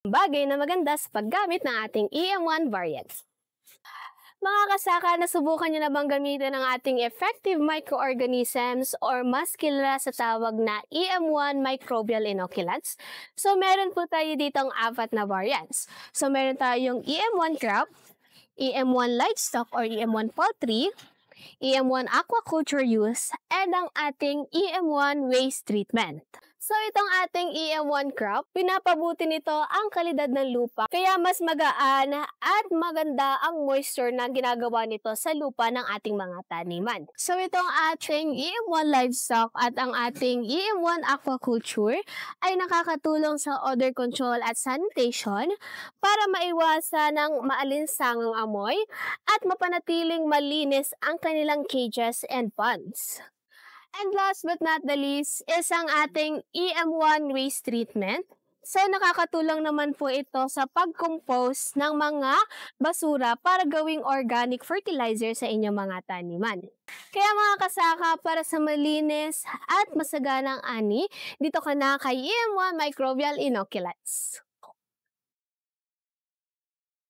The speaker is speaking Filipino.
Bagay na maganda sa paggamit ng ating EM1 variants. Mga kasaka, nasubukan niyo na bang gamitin ang ating effective microorganisms or mas kilala sa tawag na EM1 microbial inoculants? So, meron po tayo ditong apat na variants. So, meron tayong EM1 crop, EM1 livestock or EM1 poultry, EM1 aquaculture use, and ang ating EM1 waste treatment. So itong ating EM1 crop, pinapabuti nito ang kalidad ng lupa, kaya mas magaan at maganda ang moisture na ginagawa nito sa lupa ng ating mga taniman. So itong ating EM1 livestock at ang ating EM1 aquaculture ay nakakatulong sa odor control at sanitation para maiwasan ang maalinsangang amoy at mapanatiling malinis ang kanilang cages and ponds. And last but not the least is ang ating EM1 waste treatment. So nakakatulong naman po ito sa pag-compose ng mga basura para gawing organic fertilizer sa inyong mga taniman. Kaya mga kasaka, para sa malinis at masaganang ani, dito ka na kay EM1 Microbial Inoculants.